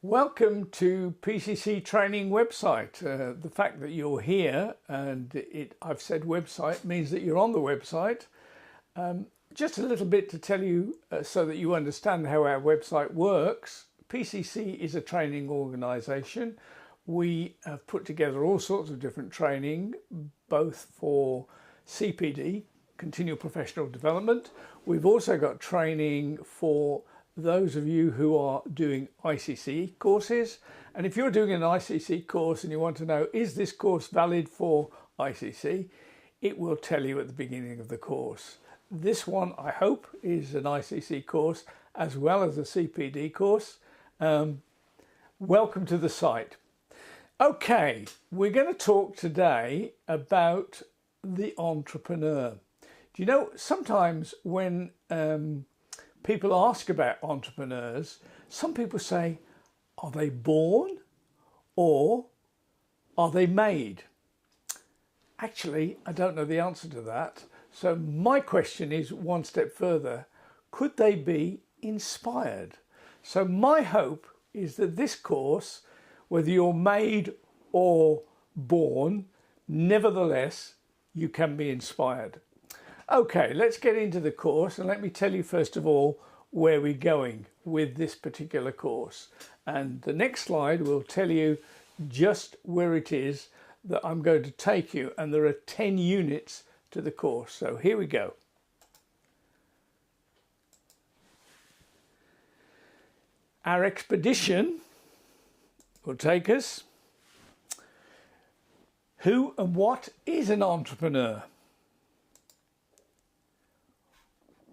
Welcome to PCC training website. The fact that you're here and I've said website means that you're on the website. Just a little bit to tell you so that you understand how our website works. PCC is a training organisation. We have put together all sorts of different training, both for CPD, continual professional development. We've also got training for those of you who are doing ICC courses. And if you're doing an ICC course and you want to know, is this course valid for ICC? It will tell you at the beginning of the course. This one, I hope, is an ICC course as well as a CPD course. Welcome to the site. Okay, we're going to talk today about the entrepreneur. Do you know, sometimes when people ask about entrepreneurs, some people say, are they born or are they made? Actually, I don't know the answer to that. So my question is one step further. Could they be inspired? So my hope is that this course, whether you're made or born, nevertheless, you can be inspired. Okay, let's get into the course, and let me tell you first of all where we're going with this particular course. And the next slide will tell you just where it is that I'm going to take you, and there are 10 units to the course. So here we go. Our expedition will take us. Who and what is an entrepreneur?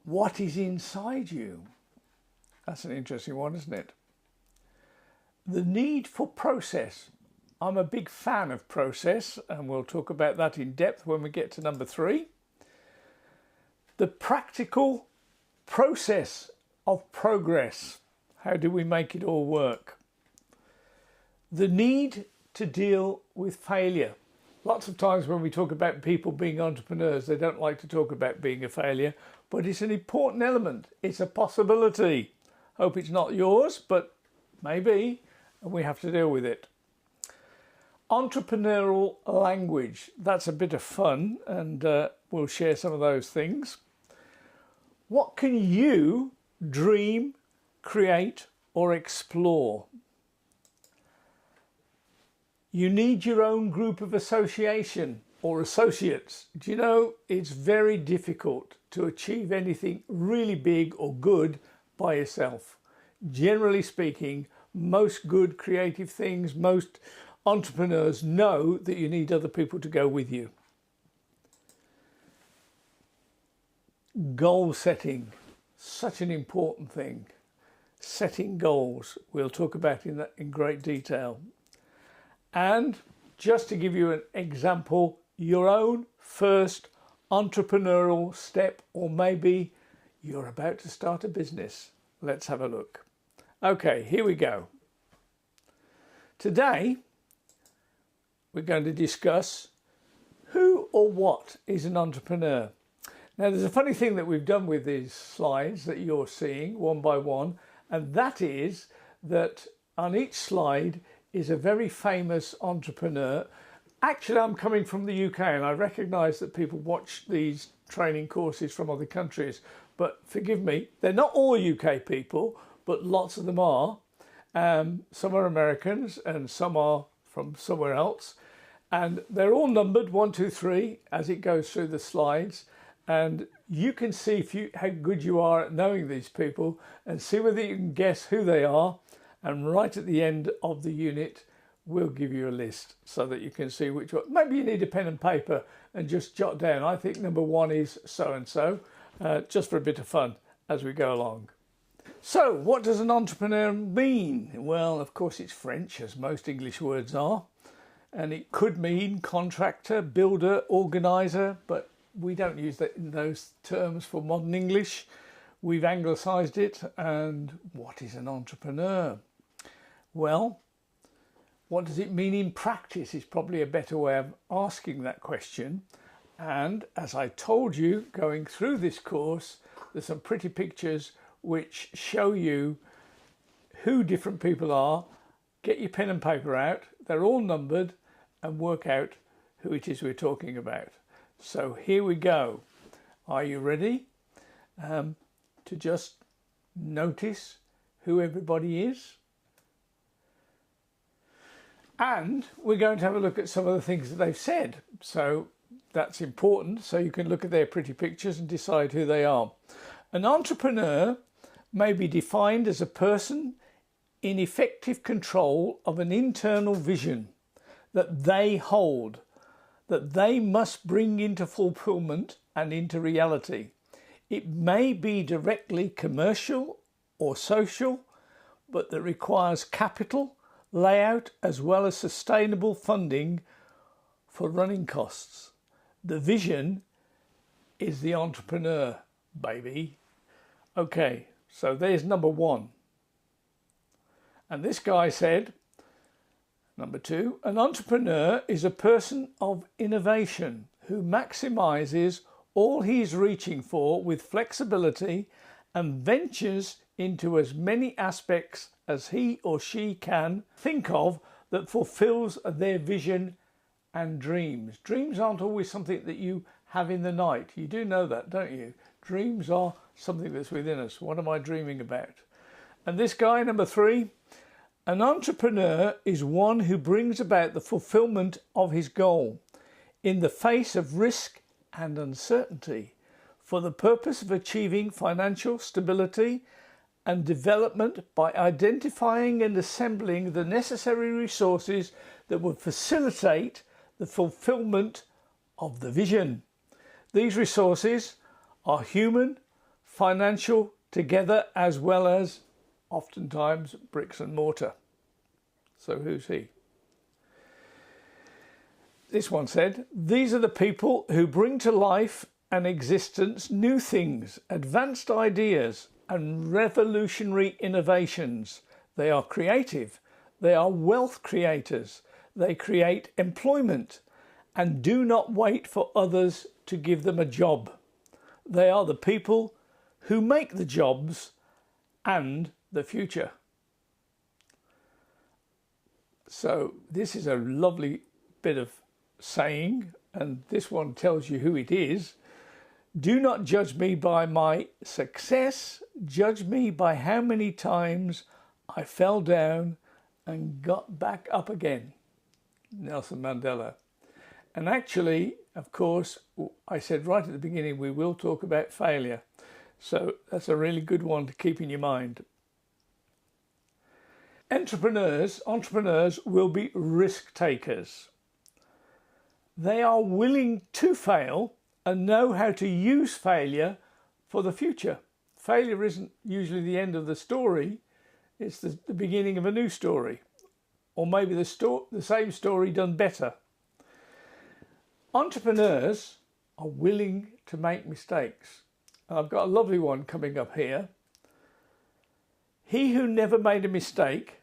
What is inside you? That's an interesting one, isn't it? The need for process. I'm a big fan of process, and we'll talk about that in depth when we get to number 3. The practical process of progress. How do we make it all work? The need to deal with failure. Lots of times when we talk about people being entrepreneurs, they don't like to talk about being a failure, but it's an important element. It's a possibility. Hope it's not yours, but maybe, and we have to deal with it. Entrepreneurial language. That's a bit of fun, and we'll share some of those things. What can you dream, create, or explore? You need your own group of association or associates. Do you know, it's very difficult to achieve anything really big or good by yourself. Generally speaking, most good creative things, most entrepreneurs know that you need other people to go with you. Goal setting, such an important thing. Setting goals, we'll talk about in great detail. And just to give you an example, your own first entrepreneurial step, or maybe you're about to start a business. Let's have a look. Okay, here we go. Today, we're going to discuss who or what is an entrepreneur. Now, there's a funny thing that we've done with these slides that you're seeing one by one, and that is that on each slide is a very famous entrepreneur. Actually, I'm coming from the UK, and I recognise that people watch these training courses from other countries, but forgive me, they're not all UK people, but lots of them are. Some are Americans and some are from somewhere else, and they're all numbered 1, 2, 3 as it goes through the slides, and you can see how good you are at knowing these people and see whether you can guess who they are. And right at the end of the unit, we'll give you a list so that you can see which one. Maybe you need a pen and paper and just jot down. I think number 1 is so-and-so, just for a bit of fun as we go along. So what does an entrepreneur mean? Well, of course, it's French, as most English words are. And it could mean contractor, builder, organiser, but we don't use that in those terms for modern English. We've anglicised it. And what is an entrepreneur? Well, what does it mean in practice is probably a better way of asking that question. And as I told you, going through this course, there's some pretty pictures which show you who different people are get your pen and paper out. They're all numbered, and work out who it is we're talking about. So here we go. Are you ready to just notice who everybody is? And we're going to have a look at some of the things that they've said. So that's important, so you can look at their pretty pictures and decide who they are. An entrepreneur may be defined as a person in effective control of an internal vision that they hold, that they must bring into fulfillment and into reality. It may be directly commercial or social, but that requires capital, layout, as well as sustainable funding for running costs. The vision is the entrepreneur, baby. Okay, so there's number one. And this guy said, number two, an entrepreneur is a person of innovation who maximizes all he's reaching for with flexibility and ventures into as many aspects as he or she can think of that fulfills their vision and dreams. Dreams aren't always something that you have in the night. You do know that, don't you? Dreams are something that's within us. What am I dreaming about? And this guy, number three, an entrepreneur is one who brings about the fulfillment of his goal in the face of risk and uncertainty for the purpose of achieving financial stability and development by identifying and assembling the necessary resources that would facilitate the fulfillment of the vision. These resources are human, financial, together, as well as oftentimes bricks and mortar. So who's he? This one said, these are the people who bring to life and existence new things, advanced ideas and revolutionary innovations. They are creative, they are wealth creators, they create employment and do not wait for others to give them a job. They are the people who make the jobs and the future. So this is a lovely bit of saying, and this one tells you who it is. Do not judge me by my success, judge me by how many times I fell down and got back up again. Nelson Mandela. And actually, of course, I said right at the beginning, we will talk about failure. So that's a really good one to keep in your mind. Entrepreneurs will be risk takers. They are willing to fail and know how to use failure for the future. Failure isn't usually the end of the story, it's the beginning of a new story, or maybe the same story done better. Entrepreneurs are willing to make mistakes. I've got a lovely one coming up here. He who never made a mistake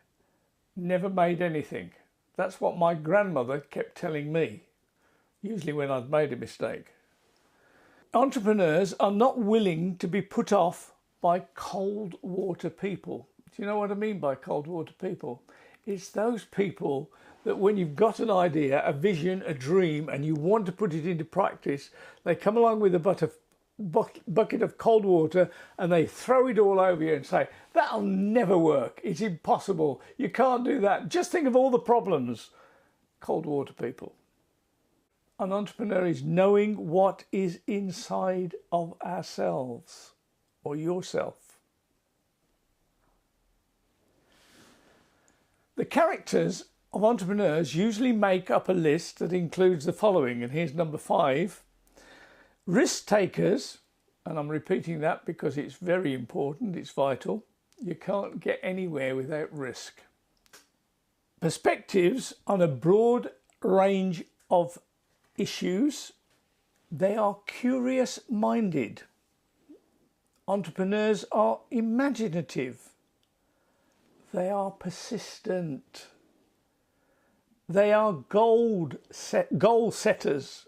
never made anything. That's what my grandmother kept telling me, usually when I'd made a mistake. Entrepreneurs are not willing to be put off by cold water people. Do you know what I mean by cold water people? It's those people that when you've got an idea, a vision, a dream, and you want to put it into practice, they come along with a bucket of cold water and they throw it all over you and say, that'll never work. It's impossible. You can't do that. Just think of all the problems. Cold water people. An entrepreneur is knowing what is inside of ourselves or yourself. The characters of entrepreneurs usually make up a list that includes the following, and here's number 5. Risk takers, and I'm repeating that because it's very important, it's vital. You can't get anywhere without risk. Perspectives on a broad range of issues. They are curious-minded. Entrepreneurs are imaginative. They are persistent. They are goal setters.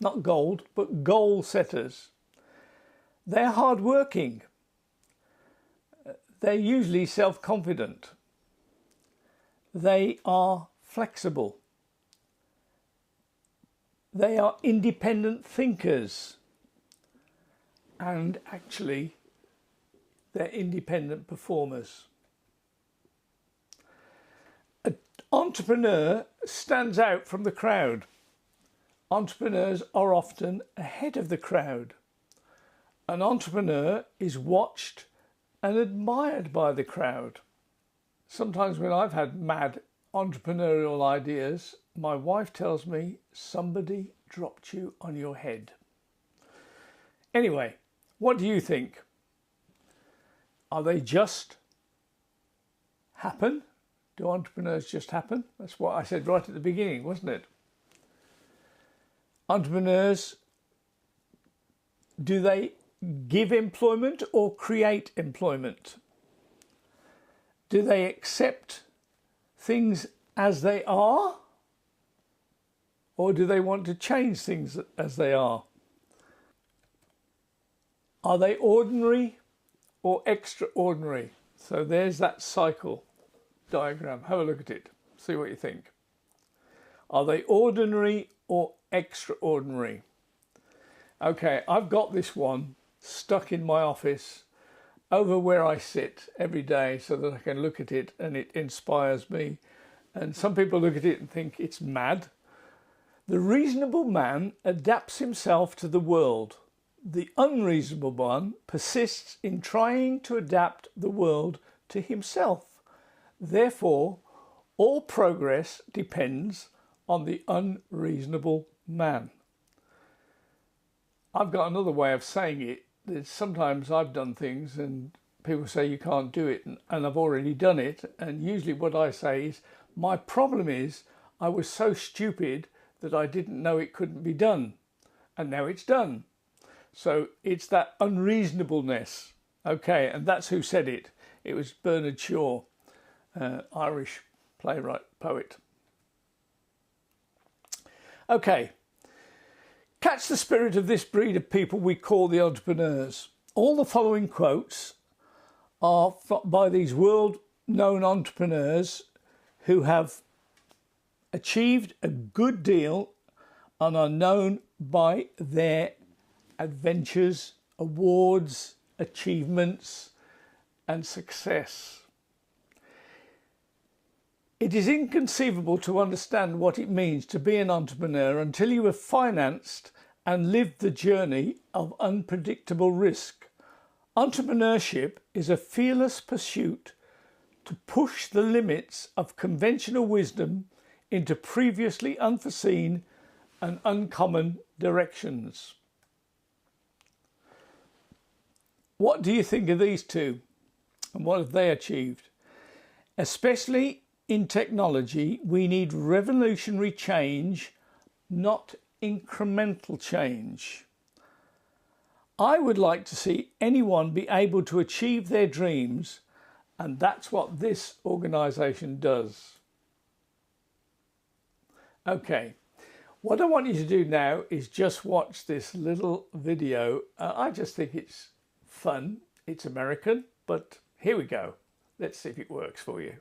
Not gold, but goal setters. They're hardworking. They're usually self-confident. they are flexible. They are independent thinkers. And actually, they're independent performers. An entrepreneur stands out from the crowd. Entrepreneurs are often ahead of the crowd. An entrepreneur is watched and admired by the crowd. Sometimes when I've had mad entrepreneurial ideas, my wife tells me somebody dropped you on your head. Anyway, what do you think? Are they just happen? Do entrepreneurs just happen? That's what I said right at the beginning, wasn't it? Entrepreneurs, do they give employment or create employment? Do they accept things as they are? Or do they want to change things as they are? Are they ordinary or extraordinary? So there's that cycle diagram. Have a look at it. See what you think. Are they ordinary or extraordinary? Okay, I've got this one stuck in my office over where I sit every day so that I can look at it and it inspires me. And some people look at it and think it's mad. The reasonable man adapts himself to the world. The unreasonable one persists in trying to adapt the world to himself. Therefore, all progress depends on the unreasonable man. I've got another way of saying it. Sometimes I've done things and people say you can't do it, and I've already done it. And usually what I say is, my problem is I was so stupid that I didn't know it couldn't be done. And now it's done. So it's that unreasonableness. Okay, and that's who said it. It was Bernard Shaw, Irish playwright, poet. Okay. Catch the spirit of this breed of people we call the entrepreneurs. All the following quotes are by these world-known entrepreneurs who have achieved a good deal and are known by their adventures, awards, achievements, and success. It is inconceivable to understand what it means to be an entrepreneur until you have financed and lived the journey of unpredictable risk. Entrepreneurship is a fearless pursuit to push the limits of conventional wisdom into previously unforeseen and uncommon directions. What do you think of these two, and what have they achieved? Especially in technology, we need revolutionary change, not incremental change. I would like to see anyone be able to achieve their dreams, and that's what this organisation does. Okay, what I want you to do now is just watch this little video. I just think it's fun. It's American, but here we go. Let's see if it works for you.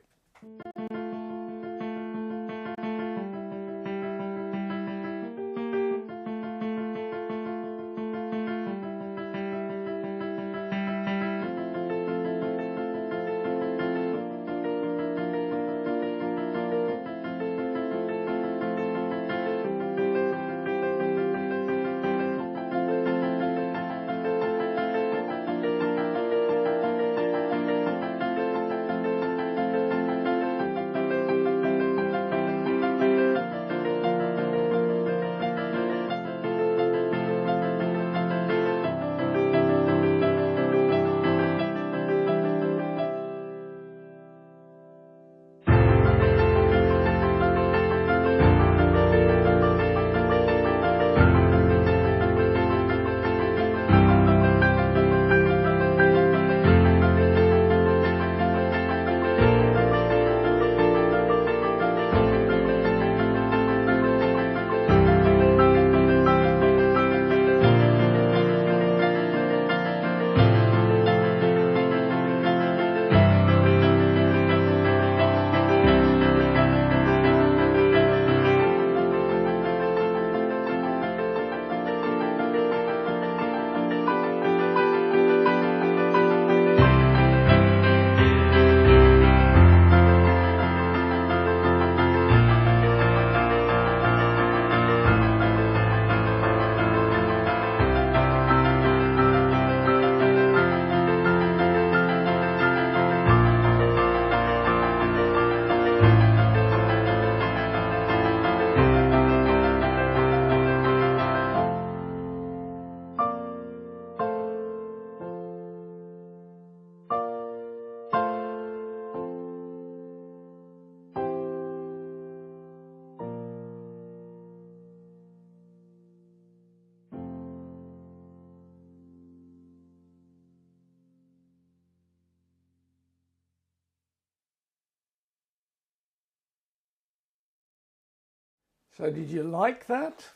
So did you like that?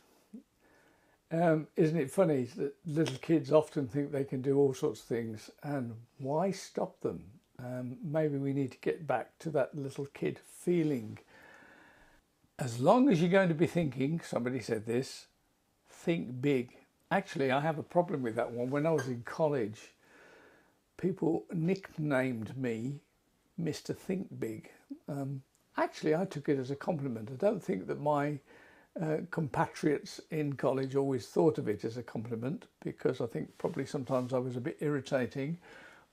Isn't it funny that little kids often think they can do all sorts of things, and why stop them? Maybe we need to get back to that little kid feeling. As long as you're going to be thinking, somebody said this, think big. Actually, I have a problem with that one. When I was in college, people nicknamed me Mr. Think Big. Actually, I took it as a compliment. I don't think that my compatriots in college always thought of it as a compliment, because I think probably sometimes I was a bit irritating.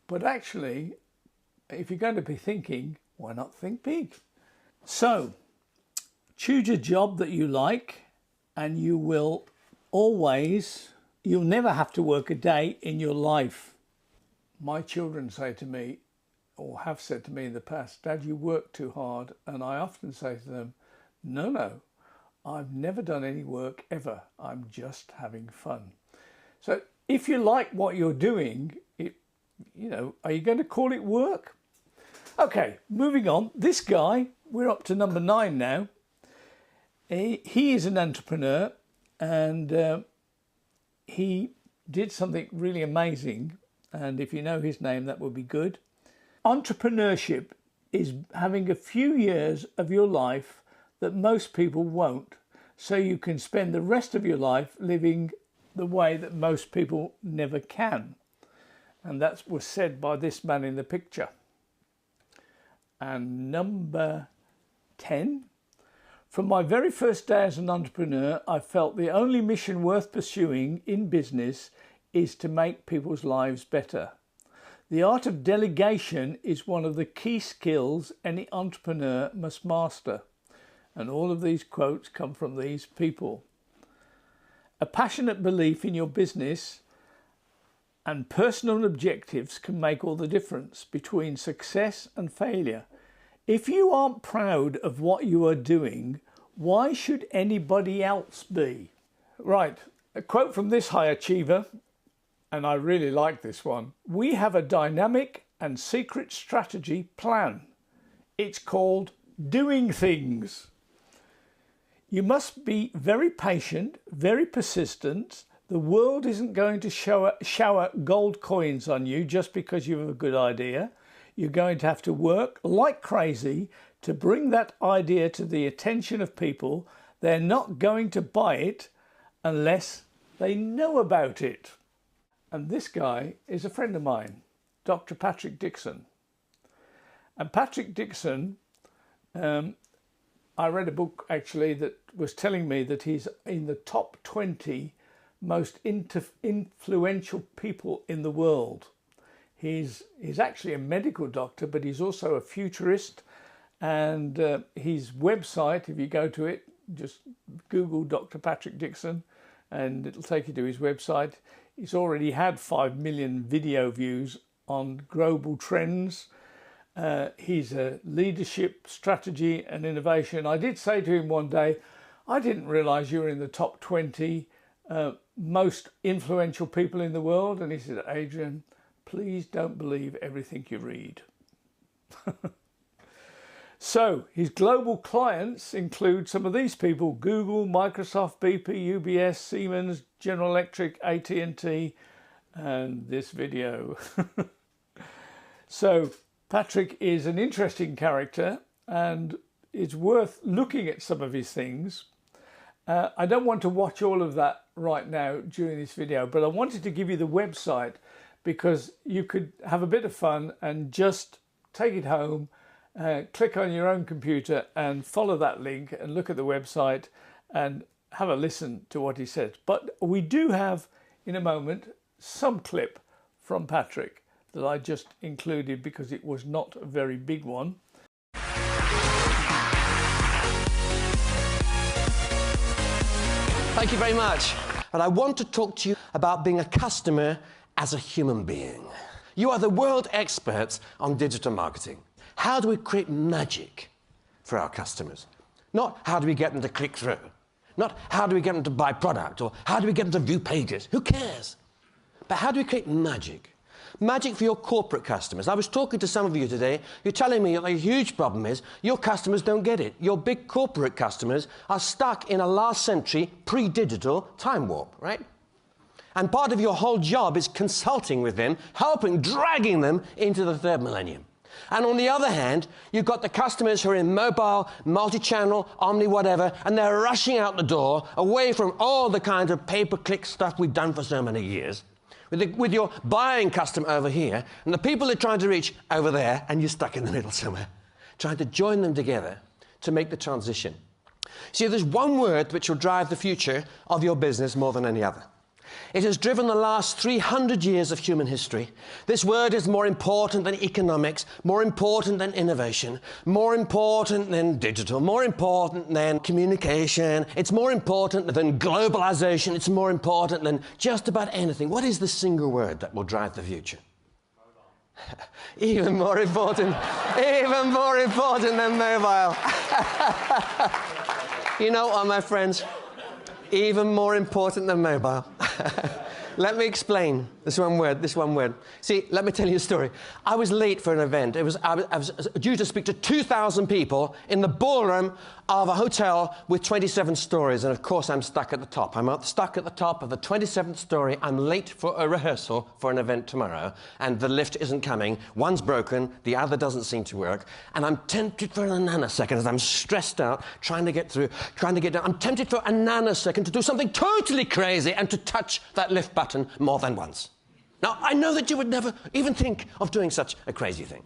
But actually, if you're going to be thinking, why not think big? So, choose a job that you like, and you'll never have to work a day in your life. My children say to me, or have said to me in the past, Dad, you work too hard. And I often say to them, no, I've never done any work ever. I'm just having fun. So if you like what you're doing, are you going to call it work? Okay, moving on. This guy, we're up to number 9 now. He is an entrepreneur, and he did something really amazing. And if you know his name, that would be good. Entrepreneurship is having a few years of your life that most people won't, so you can spend the rest of your life living the way that most people never can. And that was said by this man in the picture. And number 10, from my very first day as an entrepreneur, I felt the only mission worth pursuing in business is to make people's lives better. The art of delegation is one of the key skills any entrepreneur must master. And all of these quotes come from these people. A passionate belief in your business and personal objectives can make all the difference between success and failure. If you aren't proud of what you are doing, why should anybody else be? Right, a quote from this high achiever, and I really like this one. We have a dynamic and secret strategy plan. It's called doing things. You must be very patient, very persistent. The world isn't going to shower gold coins on you just because you have a good idea. You're going to have to work like crazy to bring that idea to the attention of people. They're not going to buy it unless they know about it. And this guy is a friend of mine, Dr. Patrick Dixon. And Patrick Dixon, I read a book actually that was telling me that he's in the top 20 most influential people in the world. He's actually a medical doctor, but he's also a futurist. And his website, if you go to it, just Google Dr. Patrick Dixon and it'll take you to his website. He's already had 5 million video views on global trends. He's a leadership, strategy and innovation. I did say to him one day, I didn't realise you were in the top 20 most influential people in the world. And he said, Adrian, please don't believe everything you read. So his global clients include some of these people: Google, Microsoft, BP, UBS, Siemens, General Electric, AT&T, and this video. So Patrick is an interesting character and it's worth looking at some of his things. I don't want to watch all of that right now during this video, but I wanted to give you the website because you could have a bit of fun and just take it home, click on your own computer and follow that link and look at the website and have a listen to what he says. But we do have, in a moment, some clip from Patrick that I just included because it was not a very big one. Thank you very much. And I want to talk to you about being a customer as a human being. You are the world experts on digital marketing. How do we create magic for our customers? Not how do we get them to click through, not how do we get them to buy product or how do we get them to view pages. Who cares? But how do we create magic? Magic for your corporate customers. I was talking to some of you today. You're telling me that the huge problem is your customers don't get it. Your big corporate customers are stuck in a last century pre-digital time warp, right? And part of your whole job is consulting with them, helping, dragging them into the third millennium. And on the other hand, you've got the customers who are in mobile, multi-channel, omni, whatever, and they're rushing out the door away from all the kind of pay-per-click stuff we've done for so many years. With your buying customer over here, and the people they're trying to reach over there, and you're stuck in the middle somewhere, trying to join them together to make the transition. See, there's one word which will drive the future of your business more than any other. It has driven the last 300 years of human history. This word is more important than economics, more important than innovation, more important than digital, more important than communication. It's more important than globalization. It's more important than just about anything. What is the single word that will drive the future? Even more important than mobile. You know what, my friends? Even more important than mobile. Let me explain this one word. See, let me tell you a story. I was late for an event. I was due to speak to 2,000 people in the ballroom of a hotel with 27 stories, and of course I'm stuck at the top. I'm stuck at the top of the 27th story. I'm late for a rehearsal for an event tomorrow, and the lift isn't coming. One's broken, the other doesn't seem to work, and I'm tempted for a nanosecond as I'm stressed out, trying to get down. I'm tempted for a nanosecond to do something totally crazy and to touch that lift button more than once. Now, I know that you would never even think of doing such a crazy thing.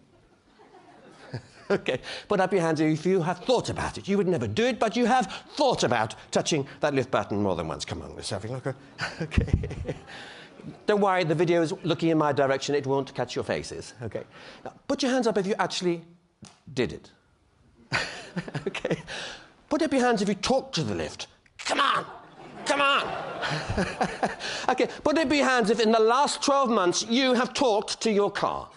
Okay, put up your hands if you have thought about it. You would never do it, but you have thought about touching that lift button more than once. Come on, let's have a look. Okay. Don't worry, the video is looking in my direction. It won't catch your faces. Okay. Now, put your hands up if you actually did it. Okay. Put up your hands if you talked to the lift. Come on. Come on. Okay, put up your hands if in the last 12 months you have talked to your car.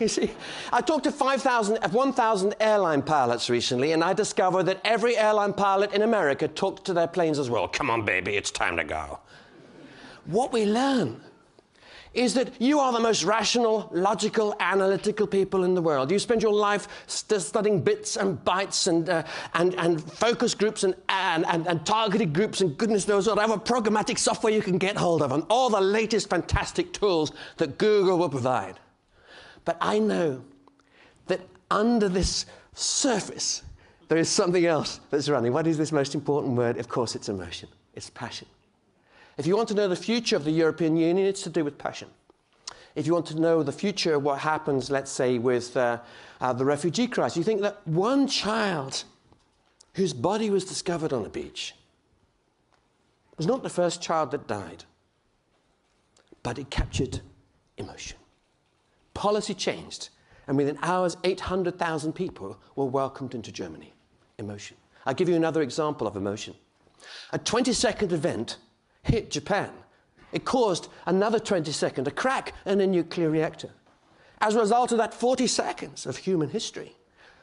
You see, I talked to 1,000 airline pilots recently, and I discovered that every airline pilot in America talked to their planes as well. Come on, baby, it's time to go. What we learn is that you are the most rational, logical, analytical people in the world. You spend your life studying bits and bytes and focus groups and targeted groups and goodness knows whatever programmatic software you can get hold of, and all the latest fantastic tools that Google will provide. But I know that under this surface, there is something else that's running. What is this most important word? Of course, it's emotion. It's passion. If you want to know the future of the European Union, it's to do with passion. If you want to know the future of what happens, let's say, with the refugee crisis, you think that one child whose body was discovered on a beach was not the first child that died, but it captured emotion. Policy changed, and within hours, 800,000 people were welcomed into Germany. Emotion. I'll give you another example of emotion. A 20-second event hit Japan. It caused another 20-second, a crack in a nuclear reactor. As a result of that 40 seconds of human history,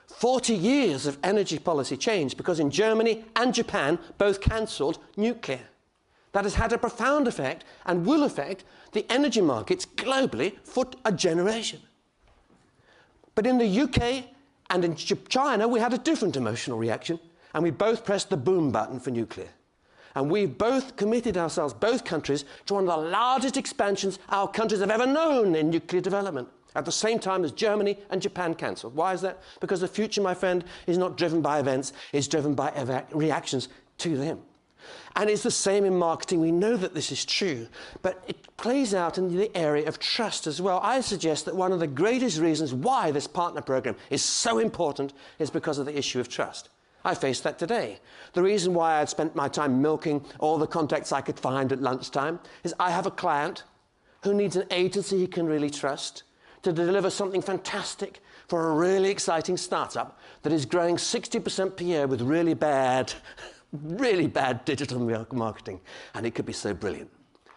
40 years of energy policy change, because in Germany and Japan both cancelled nuclear. That has had a profound effect and will affect the energy markets globally for a generation. But in the UK and in China, we had a different emotional reaction, and we both pressed the boom button for nuclear. And we've both committed ourselves, both countries, to one of the largest expansions our countries have ever known in nuclear development, at the same time as Germany and Japan cancelled. Why is that? Because the future, my friend, is not driven by events, it's driven by reactions to them. And it's the same in marketing. We know that this is true, but it plays out in the area of trust as well. I suggest that one of the greatest reasons why this partner program is so important is because of the issue of trust. I faced that today. The reason why I'd spent my time milking all the contacts I could find at lunchtime is I have a client who needs an agency he can really trust to deliver something fantastic for a really exciting startup that is growing 60% per year with really bad digital marketing, and it could be so brilliant.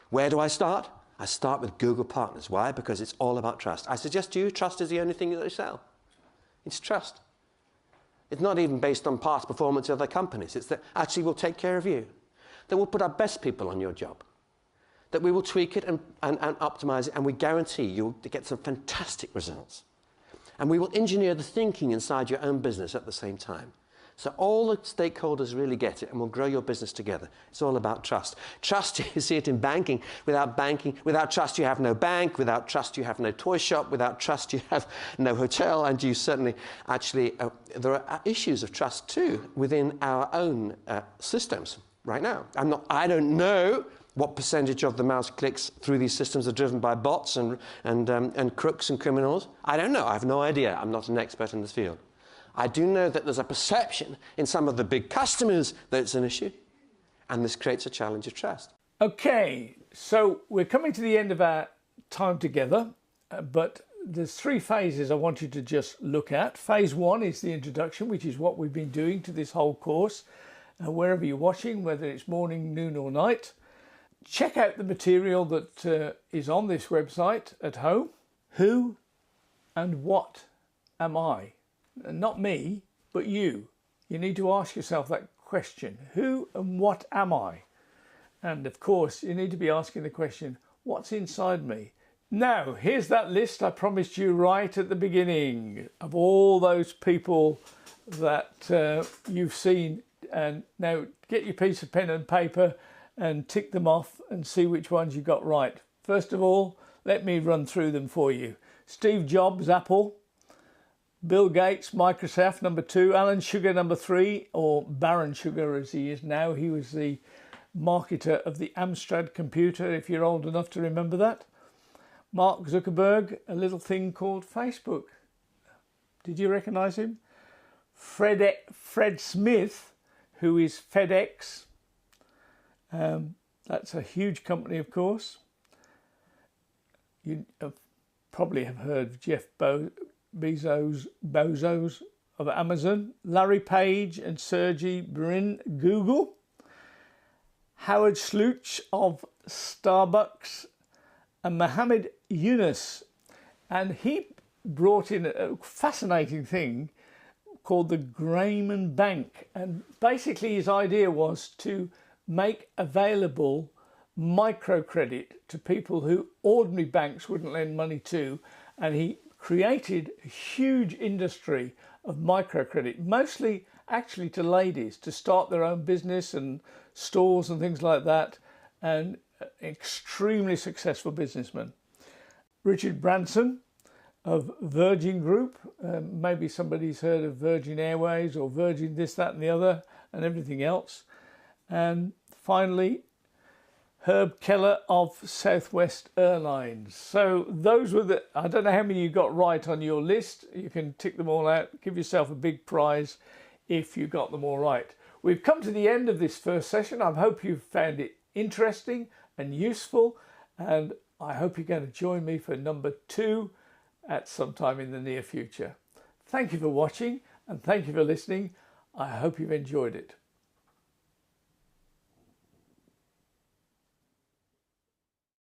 Where do I start? I start with Google Partners. Why? Because it's all about trust. I suggest to you, trust is the only thing that they sell. It's trust. It's not even based on past performance of other companies. It's that actually we'll take care of you. That we'll put our best people on your job. that we will tweak it and optimize it, and we guarantee you'll get some fantastic results. And we will engineer the thinking inside your own business at the same time. So all the stakeholders really get it, and we'll grow your business together. It's all about trust. Trust, you see it in banking. Without trust you have no bank. Without trust you have no toy shop. Without trust you have no hotel. And you certainly, actually, there are issues of trust too within our own systems right now. I don't know what percentage of the mouse clicks through these systems are driven by bots and crooks and criminals. I don't know. I have no idea. I'm not an expert in this field. I do know that there's a perception in some of the big customers that it's an issue, and this creates a challenge of trust. Okay, so we're coming to the end of our time together, but there's 3 phases I want you to just look at. Phase 1 is the introduction, which is what we've been doing to this whole course. Wherever you're watching, whether it's morning, noon or night, check out the material that is on this website at home. Who and what am I? Not me, but you. You need to ask yourself that question. Who and what am I? And of course, you need to be asking the question, what's inside me? Now, here's that list I promised you right at the beginning of all those people that you've seen. And now get your piece of pen and paper and tick them off and see which ones you got right. First of all, let me run through them for you. Steve Jobs, Apple. Bill Gates, Microsoft, number 2. Alan Sugar, number 3, or Baron Sugar as he is now. He was the marketer of the Amstrad computer, if you're old enough to remember that. Mark Zuckerberg, a little thing called Facebook. Did you recognise him? Fred Smith, who is FedEx. That's a huge company, of course. You probably have heard of Jeff Bezos of Amazon, Larry Page and Sergey Brin, Google, Howard Schultz of Starbucks, and Mohammed Yunus. And he brought in a fascinating thing called the Grayman Bank. And basically his idea was to make available microcredit to people who ordinary banks wouldn't lend money to. And he created a huge industry of microcredit, mostly actually to ladies to start their own business and stores and things like that, and extremely successful businessman. Richard Branson of Virgin Group, maybe somebody's heard of Virgin Airways or Virgin this, that and the other and everything else. And finally, Herb Keller of Southwest Airlines. So those were I don't know how many you got right on your list. You can tick them all out. Give yourself a big prize if you got them all right. We've come to the end of this first session. I hope you've found it interesting and useful. And I hope you're going to join me for number 2 at some time in the near future. Thank you for watching and thank you for listening. I hope you've enjoyed it.